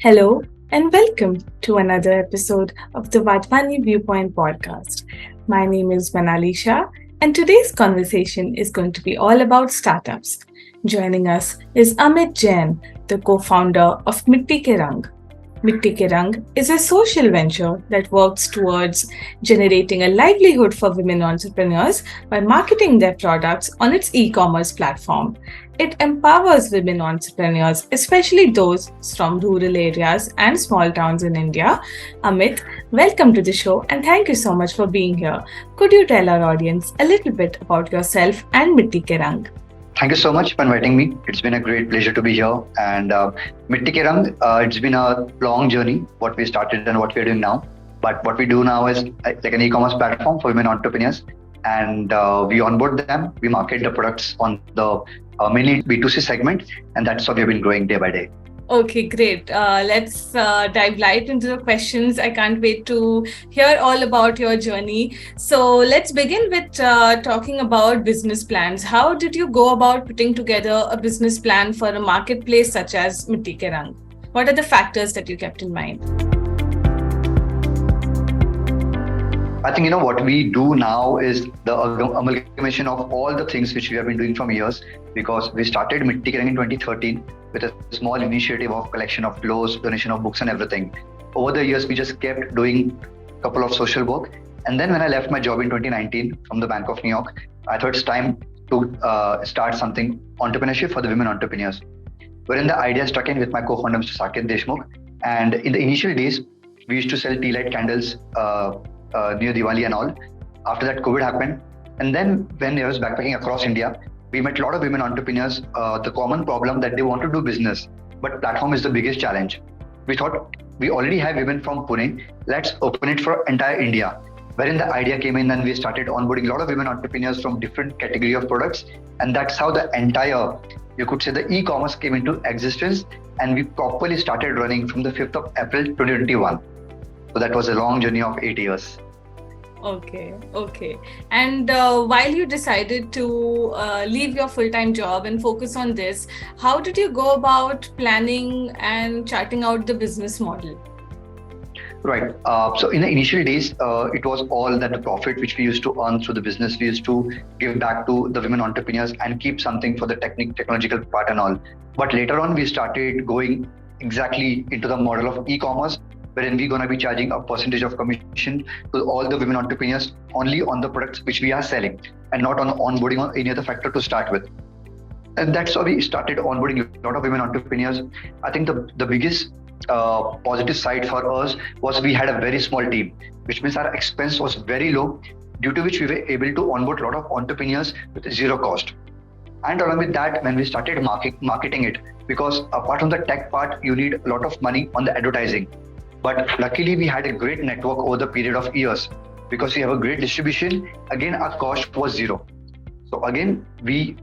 Hello and welcome to another episode of the Wadhwani Viewpoint podcast. My name is Manali Shah and today's conversation is going to be all about startups. Joining us is Amit Jain, the co-founder of Mitti Ke Rang. Mitti Ke Rang is a social venture that works towards generating a livelihood for women entrepreneurs by marketing their products on its e-commerce platform. It empowers women entrepreneurs, especially those from rural areas and small towns in India. Amit, welcome to the show and thank you so much for being here. Could you tell our audience a little bit about yourself and Mitti Ke Rang? Thank you so much for inviting me. It's been a great pleasure to be here. And Mitti Ke Rang, it's been a long journey, what we started and what we're doing now. But what we do now is like an e-commerce platform for women entrepreneurs. And we onboard them, we market the products on the mainly B2C segment. And that's how we've been growing day by day. Okay, great. Let's dive light into the questions. I can't wait to hear all about your journey. So let's begin with talking about business plans. How did you go about putting together a business plan for a marketplace such as Mitti Ke Rang? What are the factors that you kept in mind? I think, what we do now is the amalgamation of all the things which we have been doing from years, because we started Mitti Ke Rang in 2013 with a small initiative of collection of clothes, donation of books and everything. Over the years, we just kept doing a couple of social work. And then when I left my job in 2019 from the Bank of New York, I thought it's time to start something entrepreneurship for the women entrepreneurs. Wherein the idea struck in with my co-founder, Mr. Saket Deshmukh. And in the initial days, we used to sell tea light candles near Diwali and all. After that, COVID happened. And then when I was backpacking across India, we met a lot of women entrepreneurs. The common problem that they want to do business, but platform is the biggest challenge. We thought we already have women from Pune. Let's open it for entire India. Wherein the idea came in and we started onboarding a lot of women entrepreneurs from different category of products. And that's how the entire, you could say, the e-commerce came into existence. And we properly started running from the 5th of April 2021. So that was a long journey of 8 years. Okay. And while you decided to leave your full-time job and focus on this, how did you go about planning and charting out the business model? Right. So in the initial days, it was all that the profit which we used to earn through the business, we used to give back to the women entrepreneurs and keep something for the technological part and all. But later on, we started going exactly into the model of e-commerce, wherein we're going to be charging a percentage of commission to all the women entrepreneurs only on the products which we are selling and not on onboarding or any other factor to start with. And that's how we started onboarding a lot of women entrepreneurs. I think the biggest positive side for us was we had a very small team, which means our expense was very low, due to which we were able to onboard a lot of entrepreneurs with zero cost. And along with that, when we started marketing it, because apart from the tech part, you need a lot of money on the advertising. But luckily, we had a great network over the period of years, because we have a great distribution. Again, our cost was zero. So again, we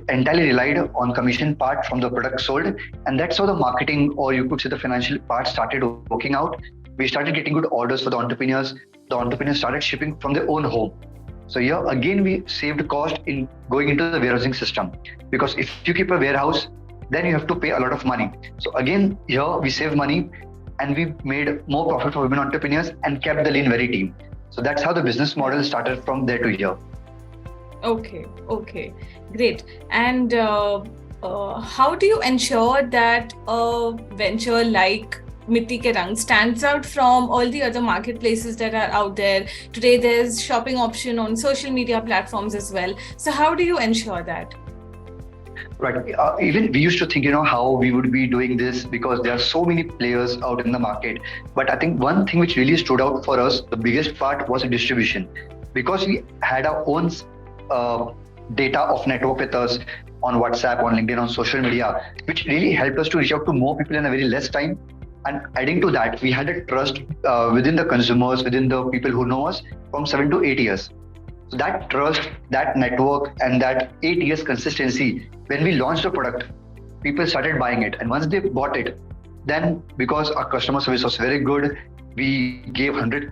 entirely relied on commission part from the product sold. And that's how the marketing, or you could say the financial part, started working out. We started getting good orders for the entrepreneurs. The entrepreneurs started shipping from their own home. So here again, we saved cost in going into the warehousing system, because if you keep a warehouse, then you have to pay a lot of money. So again, here we save money, and we made more profit for women entrepreneurs and kept the lean very team. So that's how the business model started from there to here. Okay, great. And how do you ensure that a venture like Mitti Ke Rang stands out from all the other marketplaces that are out there? Today, there's shopping option on social media platforms as well. So how do you ensure that? Right. Even we used to think, how we would be doing this, because there are so many players out in the market. But I think one thing which really stood out for us, the biggest part, was distribution, because we had our own data of network with us on WhatsApp, on LinkedIn, on social media, which really helped us to reach out to more people in a very less time. And adding to that, we had a trust within the consumers, within the people who know us from 7 to 8 years. So that trust, that network, and that 8 years consistency, when we launched the product, people started buying it. And once they bought it, then because our customer service was very good, we gave 100%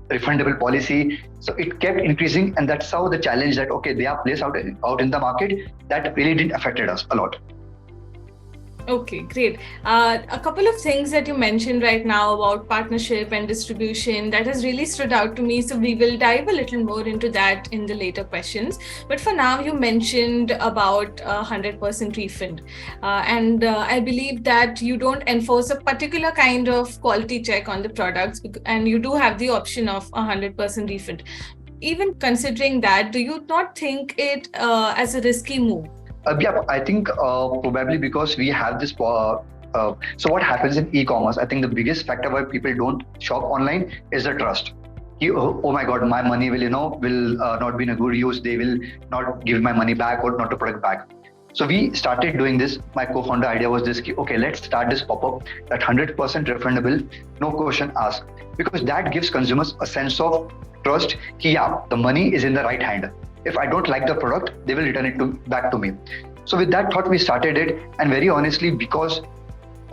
refundable policy. So it kept increasing. And that's how the challenge that, okay, they are placed out in the market, that really didn't affect us a lot. Okay, great. A couple of things that you mentioned right now about partnership and distribution that has really stood out to me. So we will dive a little more into that in the later questions. But for now, you mentioned about 100% refund. And I believe that you don't enforce a particular kind of quality check on the products, and you do have the option of 100% refund. Even considering that, do you not think it as a risky move? Yeah, I think probably because we have this. So what happens in e-commerce? I think the biggest factor why people don't shop online is the trust. Oh my God, my money will not be in a good use. They will not give my money back or not to product back. So we started doing this. My co-founder idea was this: okay, let's start this pop-up that 100% refundable, no question asked, because that gives consumers a sense of trust. Yeah, the money is in the right hand. If I don't like the product, they will return it back to me. So with that thought, we started it, and very honestly, because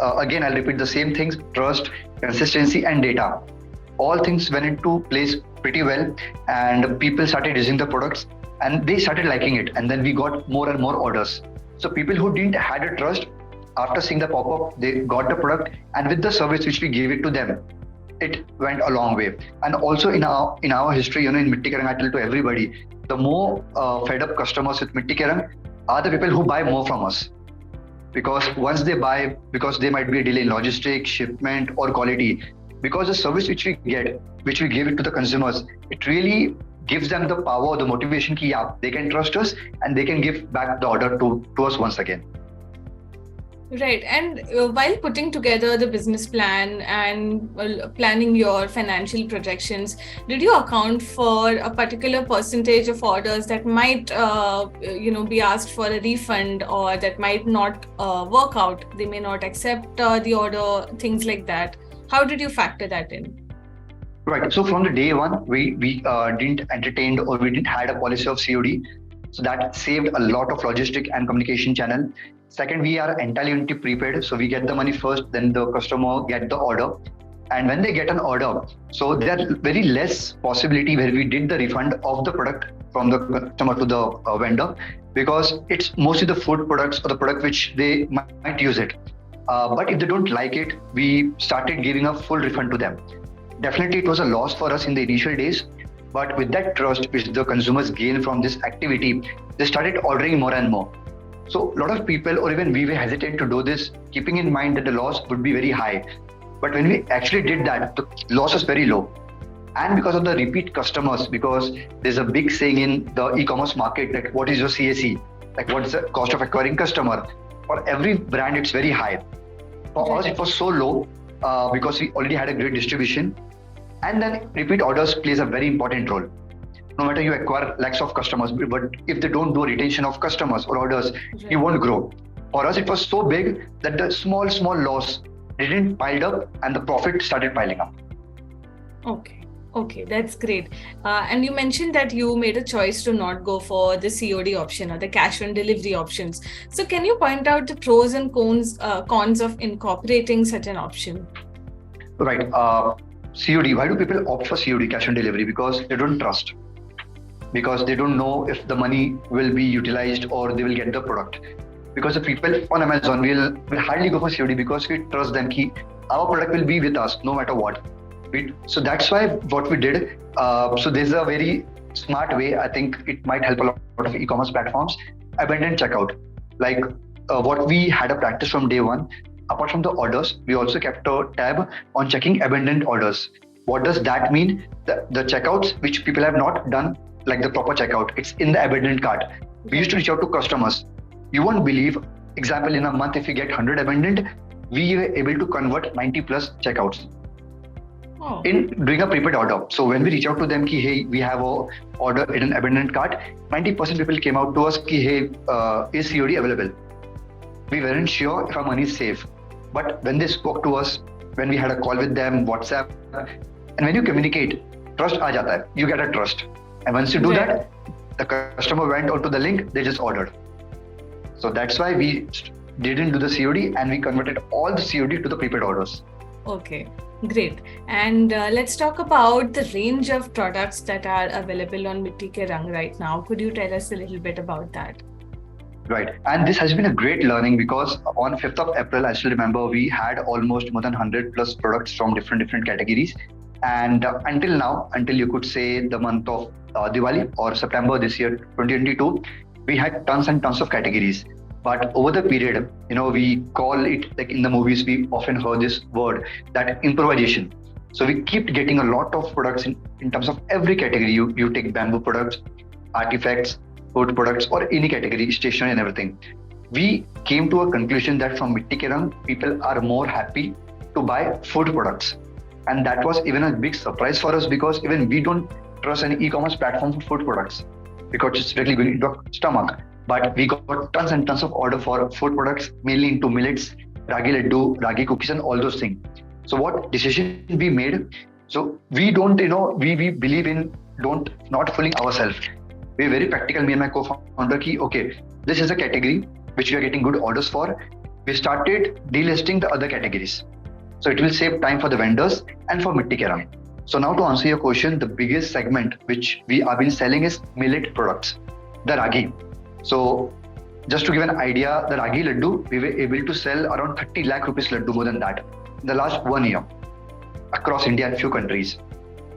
again, I'll repeat the same things: trust, consistency, and data. All things went into place pretty well, and people started using the products, and they started liking it, and then we got more and more orders. So people who didn't had a trust, after seeing the pop-up, they got the product, and with the service which we gave it to them, it went a long way. And also in our history, in Mitti Ke Rang, I tell to everybody, the more fed up customers with Mitti Ke Rang are the people who buy more from us. Because once they buy, because there might be a delay in logistics, shipment, or quality, because the service which we get, which we give it to the consumers, it really gives them the power, the motivation ki, yeah, they can trust us and they can give back the order to us once again. Right. And while putting together the business plan and planning your financial projections, did you account for a particular percentage of orders that might, be asked for a refund, or that might not work out? They may not accept the order, things like that. How did you factor that in? Right. So from the day one, we didn't entertain, or we didn't had a policy of COD. So that saved a lot of logistic and communication channel. Second, we are entirely into prepaid. So we get the money first, then the customer get the order. And when they get an order, so there are very less possibility where we did the refund of the product from the customer to the vendor, because it's mostly the food products or the product which they might use it. But if they don't like it, we started giving a full refund to them. Definitely, it was a loss for us in the initial days, but with that trust which the consumers gain from this activity, they started ordering more and more. So a lot of people, or even we, were hesitant to do this, keeping in mind that the loss would be very high. But when we actually did that, the loss was very low. And because of the repeat customers, because there's a big saying in the e-commerce market that what is your CAC? Like what's the cost of acquiring customer? For every brand, it's very high. For us, it was so low because we already had a great distribution. And then repeat orders plays a very important role. No matter you acquire lakhs of customers, but if they don't do retention of customers or orders, you won't grow. For us, it was so big that the small loss didn't pile up and the profit started piling up. Okay, that's great. And you mentioned that you made a choice to not go for the COD option or the cash on delivery options. So can you point out the pros and cons of incorporating such an option? Right. COD. Why do people opt for COD, cash on delivery? Because they don't trust. Because they don't know if the money will be utilized or they will get the product. Because the people on Amazon will hardly go for COD because we trust them that our product will be with us no matter what. So that's why what we did. So there's a very smart way. I think it might help a lot of e-commerce platforms. Abandoned checkout. Like what we had a practice from day one. Apart from the orders, we also kept a tab on checking abandoned orders. What does that mean? The checkouts which people have not done, like the proper checkout, it's in the abandoned cart. We used to reach out to customers. You won't believe, example, in a month, if we get 100 abandoned, we were able to convert 90 plus checkouts in doing a prepaid order. So when we reach out to them, hey, we have a order in an abandoned cart, 90% people came out to us, hey, is COD available? We weren't sure if our money is safe. But when they spoke to us, when we had a call with them, WhatsApp, and when you communicate, trust aa jata hai. You get a trust. And once you do that, the customer went onto the link, they just ordered. So that's why we didn't do the COD and we converted all the COD to the prepaid orders. Okay, great. And let's talk about the range of products that are available on Mitti Ke Rang right now. Could you tell us a little bit about that? Right. And this has been a great learning because on 5th of April, I still remember we had almost more than 100 plus products from different categories. And until now, until you could say the month of Diwali or September this year, 2022, we had tons and tons of categories. But over the period, we call it like in the movies, we often heard this word that improvisation. So we keep getting a lot of products in terms of every category. You take bamboo products, artifacts, food products, or any category, stationery and everything. We came to a conclusion that from Mitti Ke Rang, people are more happy to buy food products. And that was even a big surprise for us because even we don't trust any e-commerce platform for food products because it's directly going into our stomach. But we got tons and tons of order for food products, mainly into millets, ragi laddu, ragi cookies, and all those things. So what decision we made? So we don't, we believe in don't not fooling ourselves. We're very practical, me and my co-founder, okay, this is a category which we are getting good orders for. We started delisting the other categories. So it will save time for the vendors and for Mitti Ke Rang. So now to answer your question, the biggest segment which we have been selling is millet products, the ragi. So just to give an idea, the ragi laddu, we were able to sell around 30 lakh rupees laddu, more than that, in the last 1 year across India and few countries.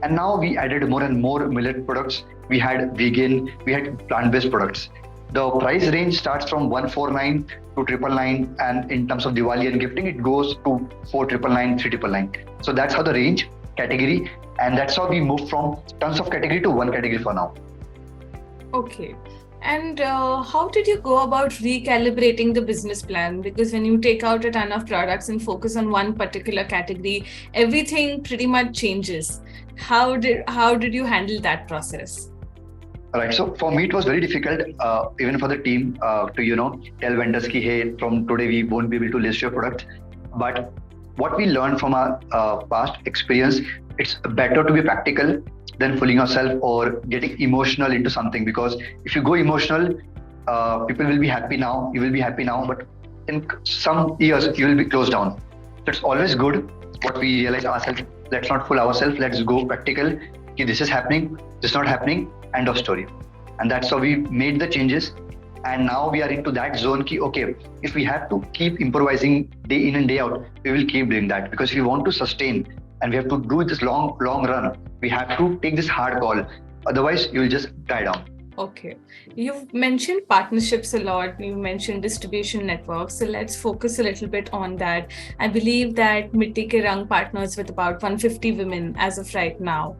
And now we added more and more millet products. We had vegan, we had plant-based products. The price range starts from 149 to 999, and in terms of Diwali and gifting, it goes to 4999, 3999. So that's how the range category, and that's how we moved from tons of category to one category for now. Okay. And how did you go about recalibrating the business plan? Because when you take out a ton of products and focus on one particular category, everything pretty much changes. How did you handle that process? Right. So for me, it was very difficult, even for the team, to tell vendors ki, hey, from today we won't be able to list your product. But what we learned from our past experience, it's better to be practical than fooling yourself or getting emotional into something. Because if you go emotional, people will be happy now, you will be happy now, but in some years you will be closed down. So it's always good what we realize ourselves. Let's not fool ourselves. Let's go practical. Ki, this is happening. This is not happening. End of story. And that's how we made the changes. And now we are into that zone ki, okay, if we have to keep improvising day in and day out, we will keep doing that. Because if we want to sustain and we have to do this long run, we have to take this hard call. Otherwise, you will just die down. Okay. You've mentioned partnerships a lot. You mentioned distribution networks. So let's focus a little bit on that. I believe that Mitti Ke Rang partners with about 150 women as of right now.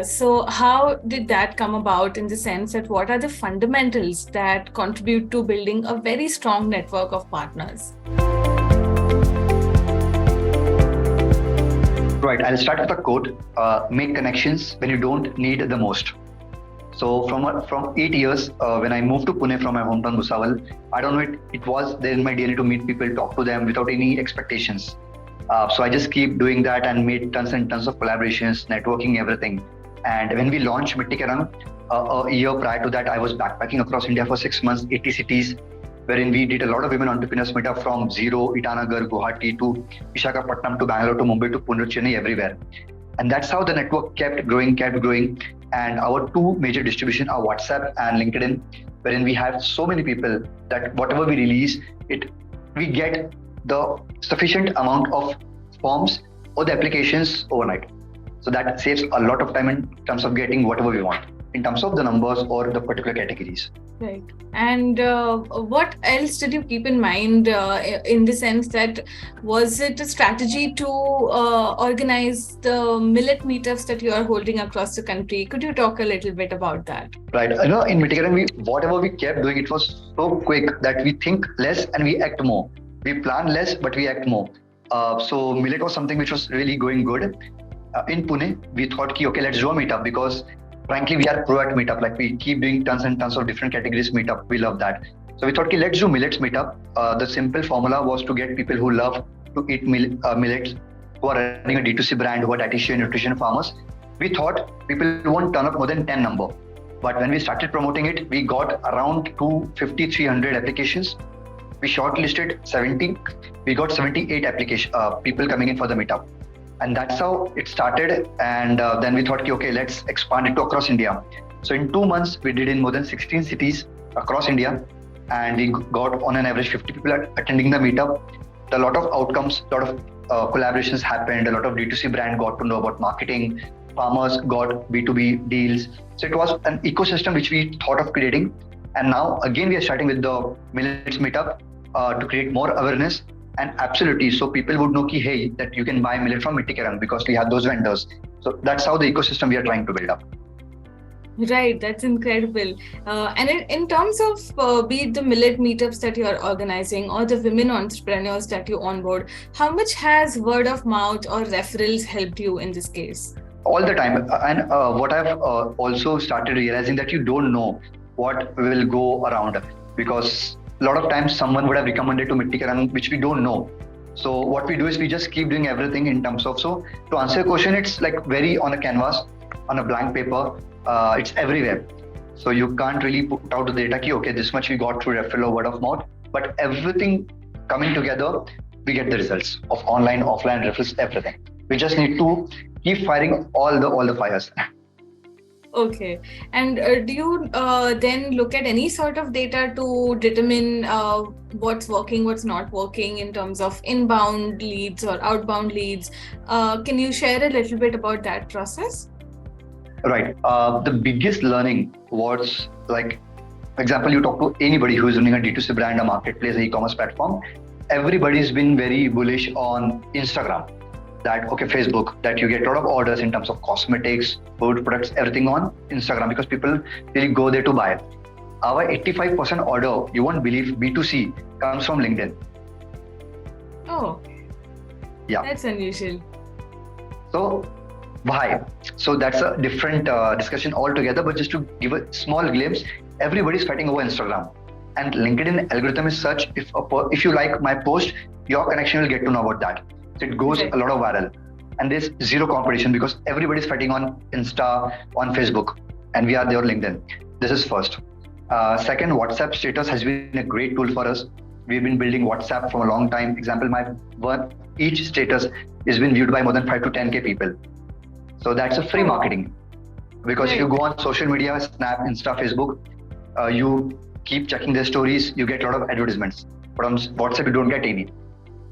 So how did that come about, in the sense that what are the fundamentals that contribute to building a very strong network of partners? Right. I'll start with a quote, make connections when you don't need the most. So from 8 years, when I moved to Pune from my hometown Bhusawal, I don't know, it was there in my DNA to meet people, talk to them without any expectations. So I just keep doing that and made tons and tons of collaborations, networking, everything. And when we launched Mitti Ke Rang, a year prior to that, I was backpacking across India for 6 months, 80 cities, wherein we did a lot of women entrepreneurs meetup from zero, Itanagar, Guwahati to Visakhapatnam to Bangalore to Mumbai to Pune, Chennai, everywhere. And that's how the network kept growing. And our two major distribution are WhatsApp and LinkedIn, wherein we have so many people that whatever we release, we get the sufficient amount of forms or the applications overnight. So that saves a lot of time in terms of getting whatever we want, in terms of the numbers or the particular categories. Right. And what else did you keep in mind, in the sense that, was it a strategy to organize the millet meetups that you are holding across the country? Could you talk a little bit about that? Right. In Mitti Ke Rang, whatever we kept doing, it was so quick that we think less and we act more. We plan less, but we act more. So millet was something which was really going good. In Pune, we thought, okay, let's do a meetup, because frankly, we are pro at meetup. Like, we keep doing tons and tons of different categories meetup. We love that. So we thought, let's do millets meetup. The simple formula was to get people who love to eat millets, who are running a D2C brand, who are dietitian, nutrition farmers. We thought people won't turn up more than 10 number. But when we started promoting it, we got around 250, 300 applications. We shortlisted 70. We got 78 people coming in for the meetup. And that's how it started. And then we thought, okay, let's expand it to across India. So in 2 months, we did in more than 16 cities across India. and we got on an average 50 people attending the meetup. A lot of outcomes, a lot of collaborations happened, a lot of D2C brand got to know about marketing, farmers got B2B deals. So it was an ecosystem which we thought of creating. And now again, we are starting with the millets meetup to create more awareness. And absolutely, so people would know hey, that you can buy millet from Mitti Ke Rang because we have those vendors. So that's how the ecosystem we are trying to build up. Right, that's incredible. And in terms of be it the millet meetups that you are organizing or the women entrepreneurs that you onboard, how much has word of mouth or referrals helped you in this case? All the time. And what I've also started realizing that you don't know what will go around, because a lot of times someone would have recommended to Mitti Ke Rang which we don't know. So what we do is we just keep doing everything in terms of, so to answer your question, it's like very on a canvas, on a blank paper, it's everywhere. So you can't really put out the data okay, this much we got through referral or word of mouth, but everything coming together, we get the results of online, offline referrals, everything. We just need to keep firing all the fires. Okay. And do you then look at any sort of data to determine what's working, what's not working in terms of inbound leads or outbound leads? Can you share a little bit about that process? Right. The biggest learning was, like, for example, you talk to anybody who is running a D2C brand, a marketplace, an e-commerce platform, everybody's been very bullish on Instagram. That, okay, Facebook, that you get a lot of orders in terms of cosmetics, food products, everything on Instagram because people really go there to buy. Our 85% order, you won't believe, B2C comes from LinkedIn. Oh, yeah, that's unusual. So why? So that's a different discussion altogether. But just to give a small glimpse, everybody's fighting over Instagram, and LinkedIn algorithm is such, if you like my post, your connection will get to know about that. So it goes a lot of viral, and there's zero competition because everybody's fighting on Insta, on Facebook, and we are there on LinkedIn. This is first. Second, WhatsApp status has been a great tool for us. We've been building WhatsApp for a long time. Example, each status is been viewed by more than 5 to 10k people. So that's a free marketing, because if you go on social media, Snap, Insta, Facebook, you keep checking their stories, you get a lot of advertisements. But on WhatsApp, you don't get any.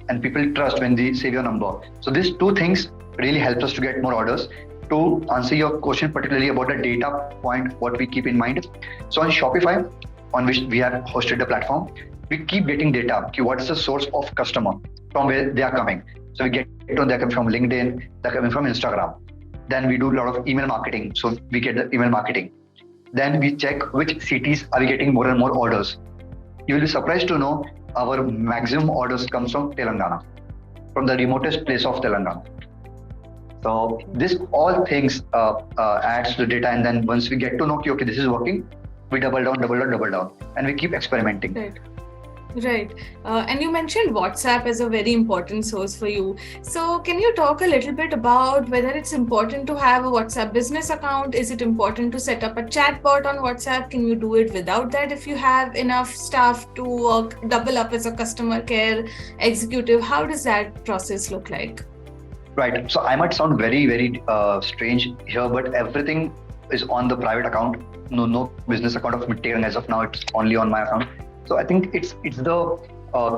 And people trust when they save your number. So these two things really help us to get more orders. To answer your question particularly about the data point, what we keep in mind. So on Shopify, on which we have hosted the platform, we keep getting data. Okay, what is the source of customer, from where they are coming? So we get they're coming from LinkedIn, they're coming from Instagram. Then we do a lot of email marketing. So we get the email marketing. Then we check which cities are we getting more and more orders. You will be surprised to know our maximum orders comes from Telangana, from the remotest place of Telangana. So this all things adds to the data, and then once we get to know, okay, this is working, we double down, and we keep experimenting. Right. And you mentioned WhatsApp as a very important source for you. So can you talk a little bit about whether it's important to have a WhatsApp business account? Is it important to set up a chatbot on WhatsApp? Can you do it without that if you have enough staff to double up as a customer care executive? How does that process look like? Right. So I might sound very, very strange here, but everything is on the private account. No business account of Mitti Ke Rang as of now. It's only on my account. So I think it's the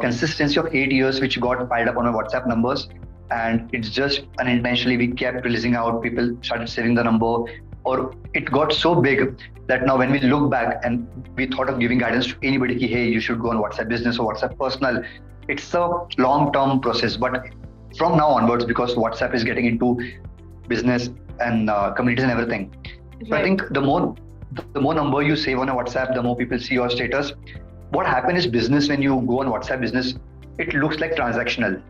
consistency of 8 years which got piled up on our WhatsApp numbers, and it's just unintentionally we kept releasing out. People started saving the number, or it got so big that now when we look back and we thought of giving guidance to anybody, hey, you should go on WhatsApp business or WhatsApp personal. It's a long-term process, but from now onwards, because WhatsApp is getting into business and communities and everything. Right. So I think the more number you save on a WhatsApp, the more people see your status. What happens is business, when you go on WhatsApp business, it looks like transactional.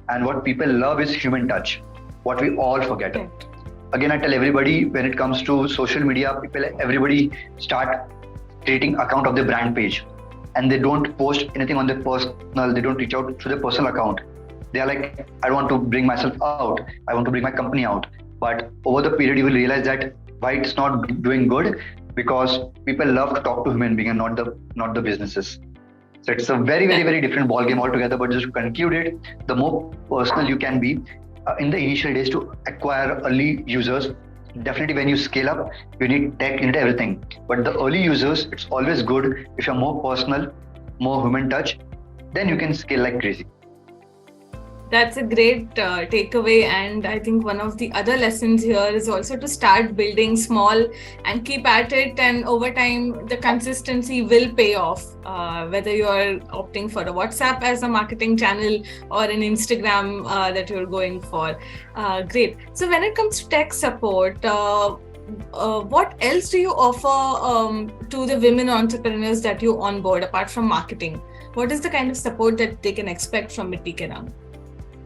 And what people love is human touch, what we all forget. Right. Again, I tell everybody, when it comes to social media, everybody start creating account of their brand page, and they don't post anything on their personal, they don't reach out to their personal account. They are like, I don't want to bring myself out, I want to bring my company out. But over the period, you will realize that why it's not doing good, because people love to talk to human being and not the businesses. So it's a very, very, very different ball game altogether. But just to conclude it, the more personal you can be in the initial days to acquire early users. Definitely when you scale up, you need tech, you need everything. But the early users, it's always good if you're more personal more human touch, then you can scale like crazy. That's a great takeaway. And I think one of the other lessons here is also to start building small and keep at it. And over time, the consistency will pay off, whether you're opting for a WhatsApp as a marketing channel or an Instagram that you're going for. Great. So when it comes to tech support, what else do you offer to the women entrepreneurs that you onboard apart from marketing? What is the kind of support that they can expect from Mitti Ke Rang?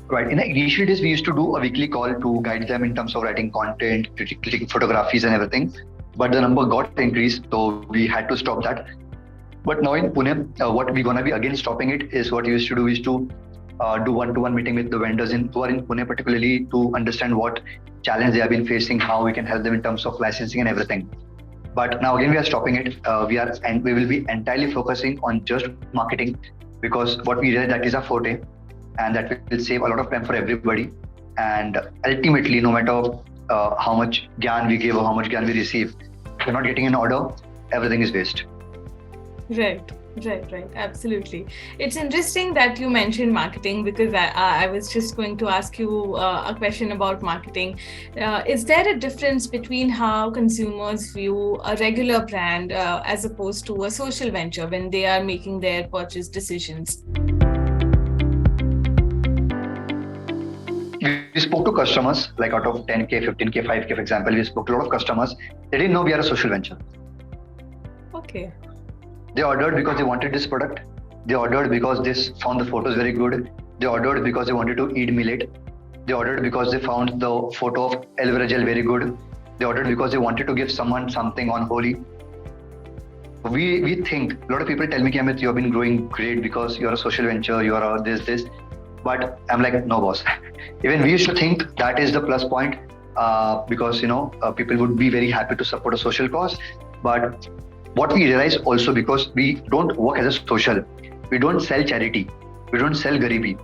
Right. In the initial days, we used to do a weekly call to guide them in terms of writing content, clicking photographies and everything. But the number got increased, so we had to stop that. But now in Pune, what we're gonna be again stopping it is what we used to do is to do one-to-one meeting with the vendors who are in Pune, particularly to understand what challenge they have been facing, how we can help them in terms of licensing and everything. But now again, we are stopping it. We will be entirely focusing on just marketing, because what we realized that is our forte, and that will save a lot of time for everybody. And ultimately, no matter how much gyan we give or how much gyan we receive, if you're not getting an order, everything is waste. Right. Absolutely. It's interesting that you mentioned marketing, because I was just going to ask you a question about marketing. Is there a difference between how consumers view a regular brand as opposed to a social venture when they are making their purchase decisions? We spoke to customers, like out of 10K, 15K, 5K, for example, we spoke to a lot of customers. They didn't know we are a social venture. Okay. They ordered because they wanted this product. They ordered because they found the photos very good. They ordered because they wanted to eat millet. They ordered because they found the photo of aloe vera gel very good. They ordered because they wanted to give someone something on Holi. We think, a lot of people tell me, Amit, you have been growing great because you're a social venture, you are this. But I'm like, no, boss. Even we used to think that is the plus point, because people would be very happy to support a social cause. But what we realize also, because we don't work as a social, we don't sell charity, we don't sell garibi.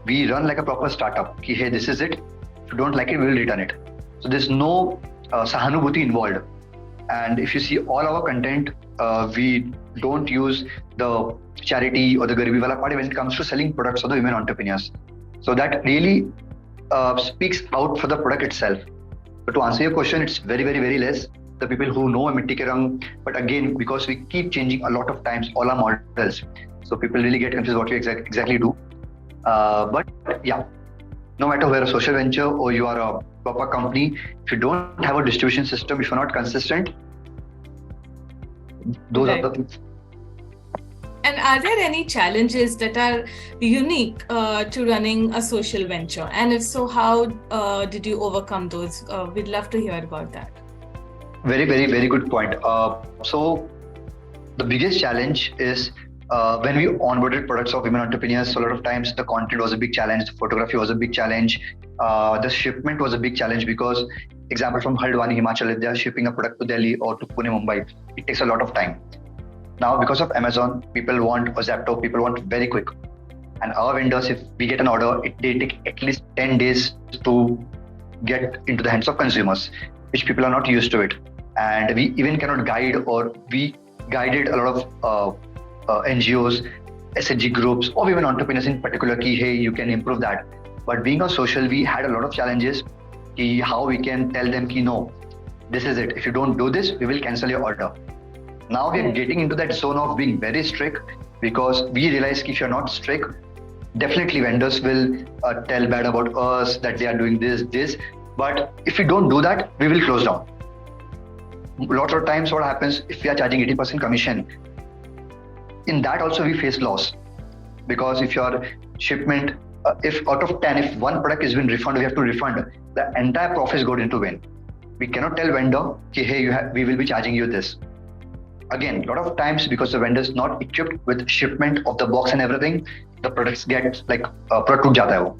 We run like a proper startup. Ki, hey, this is it. If you don't like it, we will return it. So there's no sahanubhuti involved. And if you see all our content, we don't use the charity or the garibi wala party when it comes to selling products for the women entrepreneurs. So that really speaks out for the product itself. But to answer your question, it's very, very, very less the people who know Mitti Ke Rang. But again, because we keep changing a lot of times all our models, so people really get confused what we exactly do. But yeah, no matter whether a social venture or you are a proper company, if you don't have a distribution system, if you're not consistent, those are the things. And are there any challenges that are unique to running a social venture? And if so, how did you overcome those? We'd love to hear about that. Very, very, very good point. So the biggest challenge is when we onboarded products of women entrepreneurs, so a lot of times the content was a big challenge, the photography was a big challenge, the shipment was a big challenge, because example from Wadhwani, Himachal, if they are shipping a product to Delhi or to Pune, Mumbai, it takes a lot of time. Now, because of Amazon, people want, or Zapto, people want very quick. And our vendors, if we get an order, they take at least 10 days to get into the hands of consumers, which people are not used to it. And we even cannot guide, or we guided a lot of NGOs, SHG groups, or even entrepreneurs in particular, ki, hey, you can improve that. But being a social, we had a lot of challenges, ki, how we can tell them, ki, no, this is it. If you don't do this, we will cancel your order. Now we are getting into that zone of being very strict, because we realize if you're not strict, definitely vendors will tell bad about us, that they are doing this. But if we don't do that, we will close down. Lots of times what happens, if we are charging 80% commission, in that also we face loss. Because if your shipment, if out of 10, if one product is been refunded, we have to refund, the entire profits go into WEN. We cannot tell vendor, hey, we will be charging you this. Again, a lot of times, because the vendor is not equipped with shipment of the box and everything, the products get like product toot jata hai wo.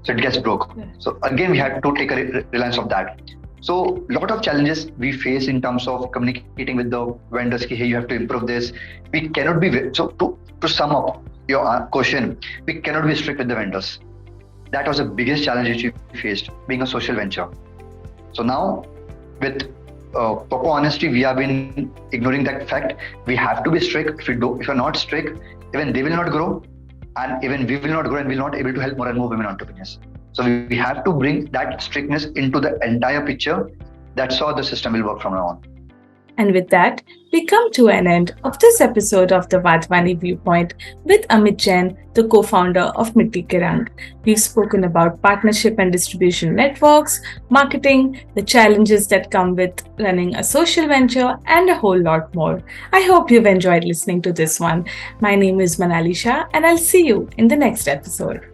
So it gets broke. Yeah. So again, we had to take a reliance of that. So a lot of challenges we face in terms of communicating with the vendors, hey, you have to improve this. We cannot be, so to sum up your question, we cannot be strict with the vendors. That was the biggest challenge which we faced, being a social venture. So now, with proper honesty, we have been ignoring that fact. We have to be strict. If you're not strict, even they will not grow, and even we will not grow, and will not able to help more and more women entrepreneurs. So we have to bring that strictness into the entire picture. That's how the system will work from now on. And with that, we come to an end of this episode of the Wadhwani Viewpoint with Amit Jain, the co-founder of Mitti Ke Rang. We've spoken about partnership and distribution networks, marketing, the challenges that come with running a social venture, and a whole lot more. I hope you've enjoyed listening to this one. My name is Manali Shah, and I'll see you in the next episode.